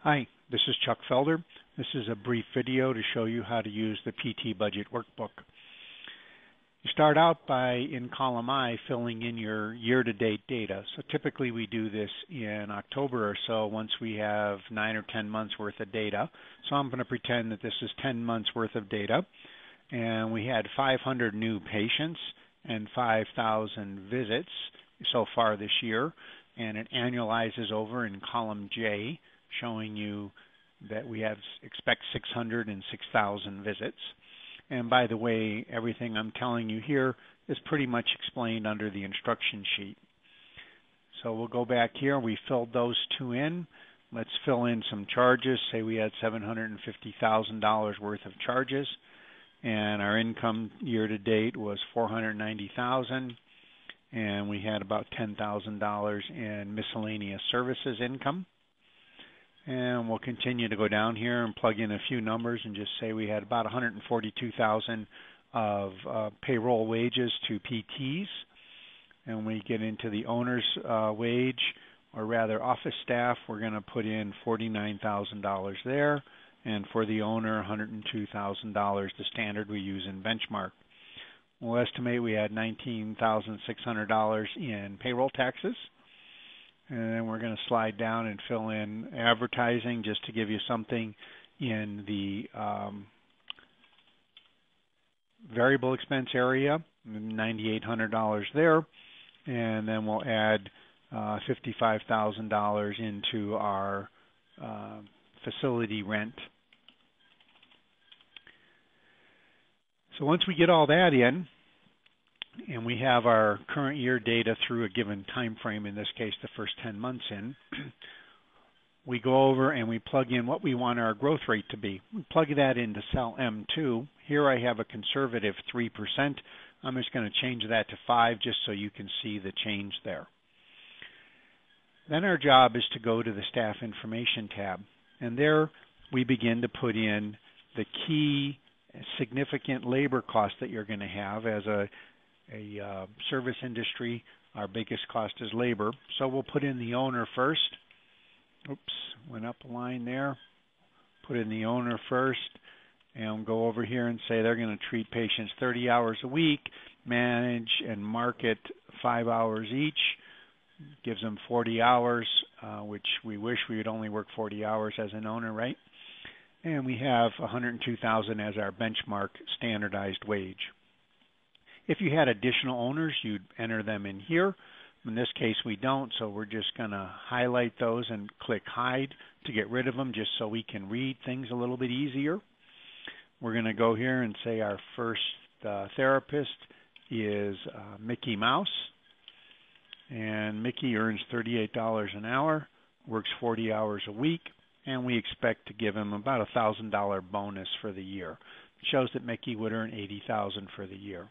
Hi, this is Chuck Felder. This is a brief video to show you how to use the PT Budget Workbook. You start out by, in column I, filling in your year-to-date data. So typically we do this in October or so once we have 9 or 10 months worth of data. So I'm going to pretend that this is 10 months worth of data. And we had 500 new patients and 5,000 visits so far this year. And it annualizes over in column J, showing you that we expect 600 and 6,000 visits. And by the way, everything I'm telling you here is pretty much explained under the instruction sheet. So we'll go back here. We filled those two in. Let's fill in some charges. Say we had $750,000 worth of charges, and our income year to date was $490,000, and we had about $10,000 in miscellaneous services income. And we'll continue to go down here and plug in a few numbers and just say we had about $142,000 of payroll wages to PTs. And we get into the owner's wage, or rather office staff, we're going to put in $49,000 there. And for the owner, $102,000, the standard we use in benchmark. We'll estimate we had $19,600 in payroll taxes. And then we're going to slide down and fill in advertising just to give you something in the variable expense area, $9,800 there. And then we'll add $55,000 into our facility rent. So once we get all that in, and we have our current year data through a given time frame, in this case the first 10 months in, we go over and we plug in what we want our growth rate to be. We plug that into cell M2. Here I have a conservative 3%. I'm just going to change that to 5 just so you can see the change there. Then our job is to go to the staff information tab, and there we begin to put in the key significant labor costs that you're going to have. As a service industry, our biggest cost is labor. So we'll put in the owner first. Oops, went up a line there. Put in the owner first, and go over here and say they're going to treat patients 30 hours a week, manage and market 5 hours each. Gives them 40 hours, which we wish we would only work 40 hours as an owner, right? And we have $102,000 as our benchmark standardized wage. If you had additional owners, you'd enter them in here. In this case, we don't, so we're just going to highlight those and click Hide to get rid of them, just so we can read things a little bit easier. We're going to go here and say our first therapist is Mickey Mouse. And Mickey earns $38 an hour, works 40 hours a week, and we expect to give him about a $1,000 bonus for the year. It shows that Mickey would earn $80,000 for the year.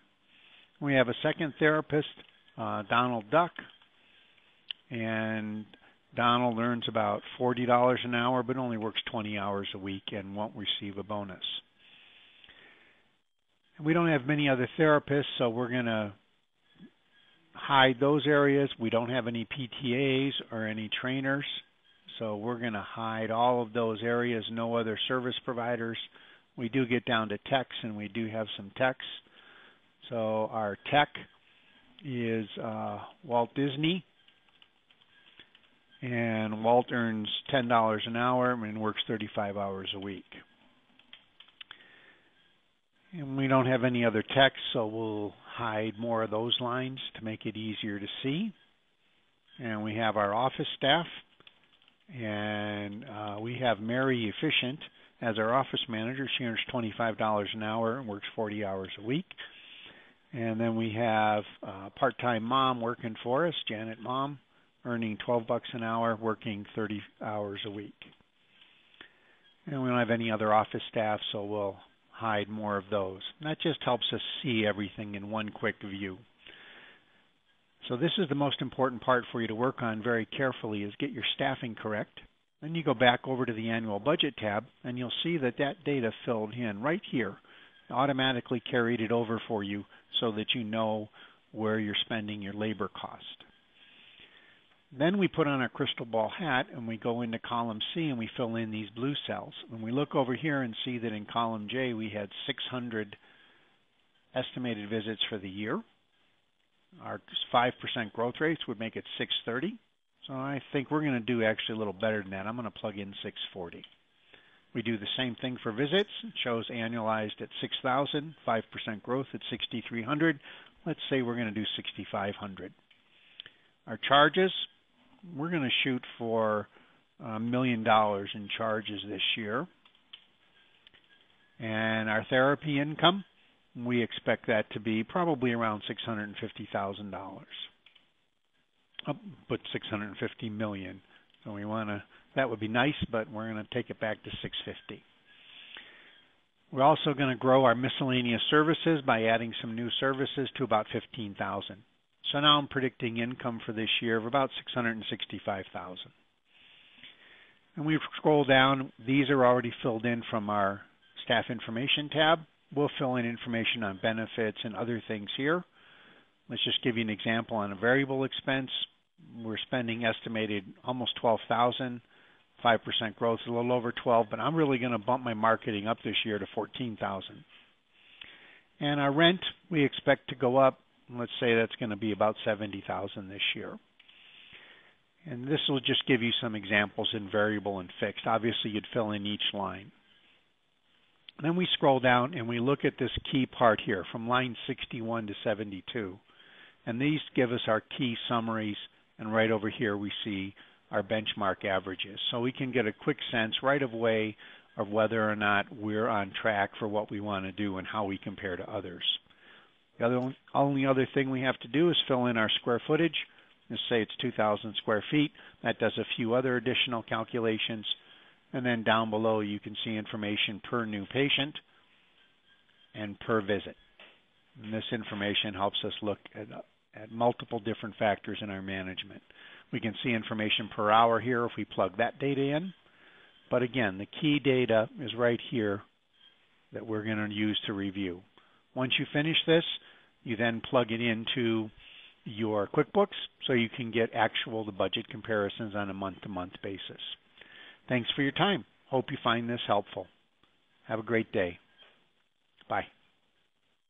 We have a second therapist, Donald Duck, and Donald earns about $40 an hour, but only works 20 hours a week and won't receive a bonus. And we don't have many other therapists, so we're going to hide those areas. We don't have any PTAs or any trainers, so we're going to hide all of those areas. No other service providers. We do get down to techs, and we do have some techs. So our tech is Walt Disney, and Walt earns $10 an hour and works 35 hours a week. And we don't have any other techs, so we'll hide more of those lines to make it easier to see. And we have our office staff, and we have Mary Efficient as our office manager. She earns $25 an hour and works 40 hours a week. And then we have part-time mom working for us, Janet Mom, earning $12 an hour, working 30 hours a week. And we don't have any other office staff, so we'll hide more of those. And that just helps us see everything in one quick view. So this is the most important part for you to work on very carefully, is get your staffing correct. Then you go back over to the annual budget tab, and you'll see that that data filled in right here, automatically carried it over for you so that you know where you're spending your labor cost. Then we put on our crystal ball hat and we go into column C and we fill in these blue cells. And we look over here and see that in column J we had 600 estimated visits for the year. Our 5% growth rates would make it 630. So I think we're going to do actually a little better than that. I'm going to plug in 640. We do the same thing for visits. It shows annualized at 6,000, 5% growth at 6,300. Let's say we're going to do 6,500. Our charges, we're going to shoot for $1 million in charges this year. And our therapy income, we expect that to be probably around $650,000. I'll put $650 million. So we want to, that would be nice, but we're going to take it back to 650. We're also going to grow our miscellaneous services by adding some new services to about 15,000. So now I'm predicting income for this year of about 665,000. And we've scrolled down. These are already filled in from our staff information tab. We'll fill in information on benefits and other things here. Let's just give you an example on a variable expense. We're spending estimated almost 12,000. 5% growth is a little over 12, but I'm really going to bump my marketing up this year to 14,000. And our rent, we expect to go up. Let's say that's going to be about 70,000 this year. And this will just give you some examples in variable and fixed. Obviously, you'd fill in each line. Then we scroll down and we look at this key part here from line 61 to 72. And these give us our key summaries. And right over here we see our benchmark averages. So we can get a quick sense right away of whether or not we're on track for what we want to do and how we compare to others. The only other thing we have to do is fill in our square footage. Let's say it's 2,000 square feet. That does a few other additional calculations. And then down below you can see information per new patient and per visit. And this information helps us look at multiple different factors in our management. We can see information per hour here if we plug that data in. But again, the key data is right here that we're going to use to review. Once you finish this, you then plug it into your QuickBooks so you can get actual to budget comparisons on a month-to-month basis. Thanks for your time. Hope you find this helpful. Have a great day. Bye.